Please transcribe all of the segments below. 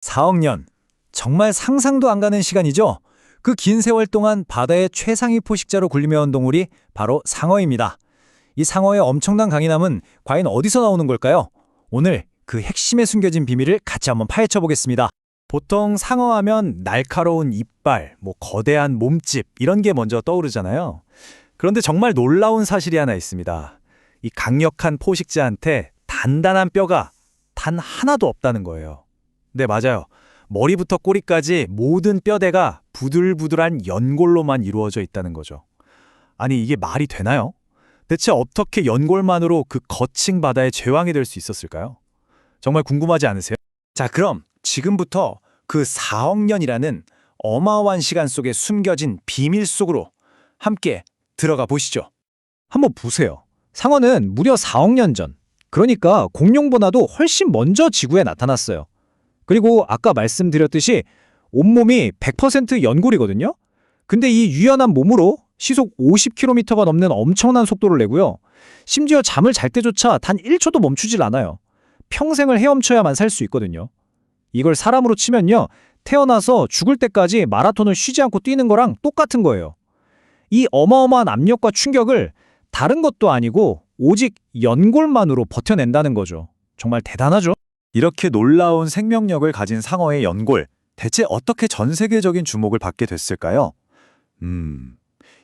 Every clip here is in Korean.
4억 년. 정말 상상도 안 가는 시간이죠? 그 긴 세월 동안 바다의 최상위 포식자로 군림해온 동물이 바로 상어입니다. 이 상어의 엄청난 강인함은 과연 어디서 나오는 걸까요? 오늘 그 핵심에 숨겨진 비밀을 같이 한번 파헤쳐 보겠습니다. 보통 상어 하면 날카로운 이빨, 거대한 몸집 이런 게 먼저 떠오르잖아요. 그런데 정말 놀라운 사실이 하나 있습니다. 이 강력한 포식자한테 단단한 뼈가 단 하나도 없다는 거예요. 네, 맞아요. 머리부터 꼬리까지 모든 뼈대가 부들부들한 연골로만 이루어져 있다는 거죠. 아니, 이게 말이 되나요? 대체 어떻게 연골만으로 그 거친 바다의 제왕이 될 수 있었을까요? 정말 궁금하지 않으세요? 자, 그럼 지금부터 그 4억 년이라는 어마어마한 시간 속에 숨겨진 비밀 속으로 함께 들어가 보시죠. 한번 보세요. 상어는 무려 4억 년 전, 그러니까 공룡보다도 훨씬 먼저 지구에 나타났어요. 그리고 아까 말씀드렸듯이 온몸이 100% 연골이거든요. 근데 이 유연한 몸으로 시속 50km가 넘는 엄청난 속도를 내고요. 심지어 잠을 잘 때조차 단 1초도 멈추질 않아요. 평생을 헤엄쳐야만 살 수 있거든요. 이걸 사람으로 치면요, 태어나서 죽을 때까지 마라톤을 쉬지 않고 뛰는 거랑 똑같은 거예요. 이 어마어마한 압력과 충격을 다른 것도 아니고 오직 연골만으로 버텨낸다는 거죠. 정말 대단하죠? 이렇게 놀라운 생명력을 가진 상어의 연골, 대체 어떻게 전 세계적인 주목을 받게 됐을까요?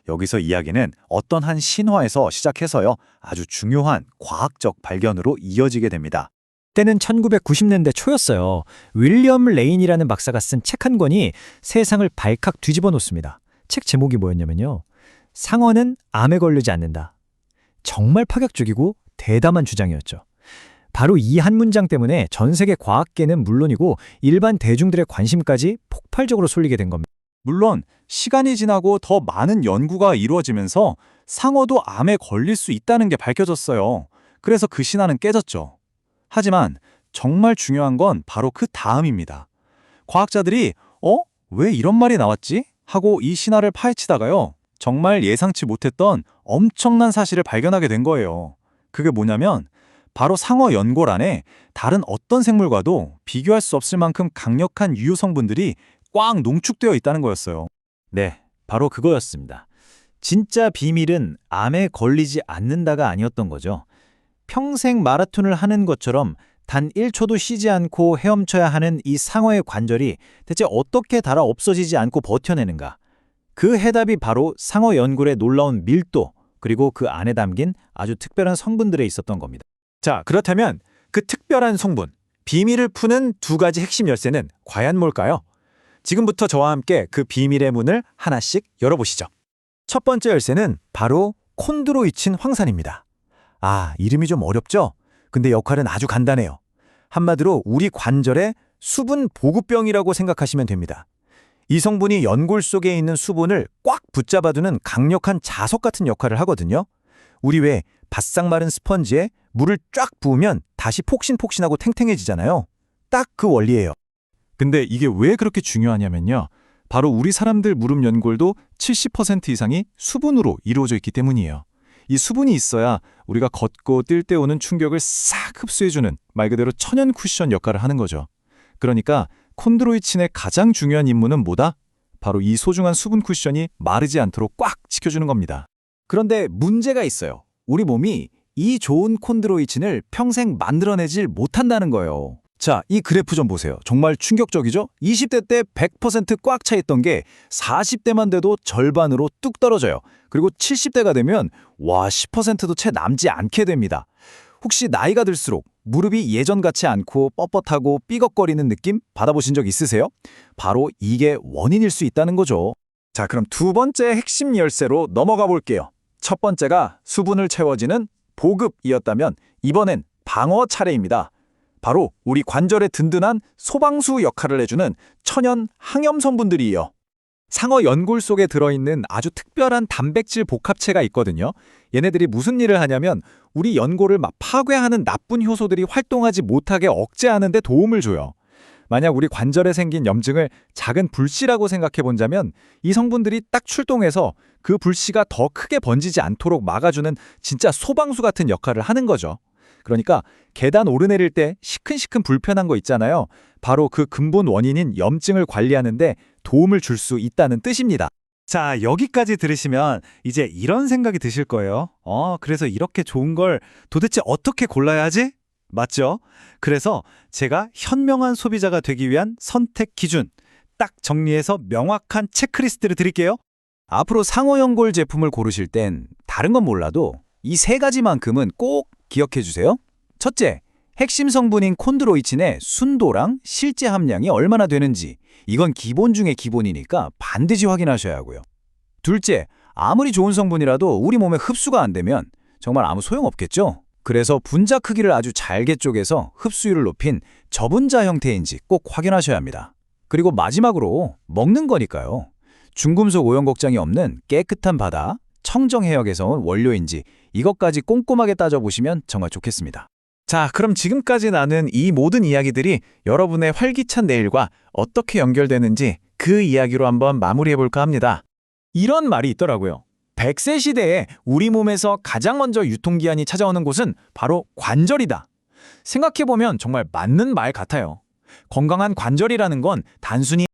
여기서 이야기는 어떤 한 신화에서 시작해서요, 아주 중요한 과학적 발견으로 이어지게 됩니다. 때는 1990년대 초였어요. 윌리엄 레인이라는 박사가 쓴 책 한 권이 세상을 발칵 뒤집어 놓습니다. 책 제목이 뭐였냐면요, 상어는 암에 걸리지 않는다. 정말 파격적이고 대담한 주장이었죠. 바로 이 한 문장 때문에 전 세계 과학계는 물론이고 일반 대중들의 관심까지 폭발적으로 쏠리게 된 겁니다. 물론 시간이 지나고 더 많은 연구가 이루어지면서 상어도 암에 걸릴 수 있다는 게 밝혀졌어요. 그래서 그 신화는 깨졌죠. 하지만 정말 중요한 건 바로 그 다음입니다. 과학자들이 왜 이런 말이 나왔지? 하고 이 신화를 파헤치다가요, 정말 예상치 못했던 엄청난 사실을 발견하게 된 거예요. 그게 뭐냐면 바로 상어 연골 안에 다른 어떤 생물과도 비교할 수 없을 만큼 강력한 유효 성분들이 꽉 농축되어 있다는 거였어요. 네, 바로 그거였습니다. 진짜 비밀은 암에 걸리지 않는다가 아니었던 거죠. 평생 마라톤을 하는 것처럼 단 1초도 쉬지 않고 헤엄쳐야 하는 이 상어의 관절이 대체 어떻게 닳아 없어지지 않고 버텨내는가? 그 해답이 바로 상어 연골의 놀라운 밀도, 그리고 그 안에 담긴 아주 특별한 성분들에 있었던 겁니다. 자, 그렇다면 그 특별한 성분, 비밀을 푸는 두 가지 핵심 열쇠는 과연 뭘까요? 지금부터 저와 함께 그 비밀의 문을 하나씩 열어보시죠. 첫 번째 열쇠는 바로 콘드로이친 황산입니다. 이름이 좀 어렵죠? 근데 역할은 아주 간단해요. 한마디로 우리 관절의 수분 보급병이라고 생각하시면 됩니다. 이 성분이 연골 속에 있는 수분을 꽉 붙잡아두는 강력한 자석 같은 역할을 하거든요. 우리 왜 바싹 마른 스펀지에 물을 쫙 부으면 다시 폭신폭신하고 탱탱해지잖아요. 딱 그 원리예요. 근데 이게 왜 그렇게 중요하냐면요, 바로 우리 사람들 무릎 연골도 70% 이상이 수분으로 이루어져 있기 때문이에요. 이 수분이 있어야 우리가 걷고 뛸 때 오는 충격을 싹 흡수해주는 말 그대로 천연 쿠션 역할을 하는 거죠. 그러니까 콘드로이친의 가장 중요한 임무는 뭐다? 바로 이 소중한 수분 쿠션이 마르지 않도록 꽉 지켜주는 겁니다. 그런데 문제가 있어요. 우리 몸이 이 좋은 콘드로이친을 평생 만들어내질 못한다는 거예요. 자, 이 그래프 좀 보세요. 정말 충격적이죠? 20대 때 100% 꽉 차 있던 게 40대만 돼도 절반으로 뚝 떨어져요. 그리고 70대가 되면 10%도 채 남지 않게 됩니다. 혹시 나이가 들수록 무릎이 예전같지 않고 뻣뻣하고 삐걱거리는 느낌 받아보신 적 있으세요? 바로 이게 원인일 수 있다는 거죠. 자, 그럼 두 번째 핵심 열쇠로 넘어가 볼게요. 첫 번째가 수분을 채워지는 보급이었다면 이번엔 방어 차례입니다. 바로 우리 관절의 든든한 소방수 역할을 해주는 천연 항염 성분들이에요. 상어 연골 속에 들어있는 아주 특별한 단백질 복합체가 있거든요. 얘네들이 무슨 일을 하냐면 우리 연골을 파괴하는 나쁜 효소들이 활동하지 못하게 억제하는 데 도움을 줘요. 만약 우리 관절에 생긴 염증을 작은 불씨라고 생각해 본다면 이 성분들이 딱 출동해서 그 불씨가 더 크게 번지지 않도록 막아주는 진짜 소방수 같은 역할을 하는 거죠. 그러니까 계단 오르내릴 때 시큰시큰 불편한 거 있잖아요. 바로 그 근본 원인인 염증을 관리하는데 도움을 줄 수 있다는 뜻입니다. 자, 여기까지 들으시면 이제 이런 생각이 드실 거예요. 그래서 이렇게 좋은 걸 도대체 어떻게 골라야 하지? 맞죠? 그래서 제가 현명한 소비자가 되기 위한 선택 기준, 딱 정리해서 명확한 체크리스트를 드릴게요. 앞으로 상어 연골 제품을 고르실 땐 다른 건 몰라도 이 세 가지만큼은 꼭 기억해 주세요. 첫째, 핵심 성분인 콘드로이친의 순도랑 실제 함량이 얼마나 되는지, 이건 기본 중에 기본이니까 반드시 확인하셔야 하고요. 둘째, 아무리 좋은 성분이라도 우리 몸에 흡수가 안 되면 정말 아무 소용없겠죠? 그래서 분자 크기를 아주 잘게 쪼개서 흡수율을 높인 저분자 형태인지 꼭 확인하셔야 합니다. 그리고 마지막으로 먹는 거니까요. 중금속 오염 걱정이 없는 깨끗한 바다, 청정 해역에서 온 원료인지 이것까지 꼼꼼하게 따져보시면 정말 좋겠습니다. 자, 그럼 지금까지 나눈 이 모든 이야기들이 여러분의 활기찬 내일과 어떻게 연결되는지 그 이야기로 한번 마무리해볼까 합니다. 이런 말이 있더라고요. 100세 시대에 우리 몸에서 가장 먼저 유통기한이 찾아오는 곳은 바로 관절이다. 생각해보면 정말 맞는 말 같아요. 건강한 관절이라는 건 단순히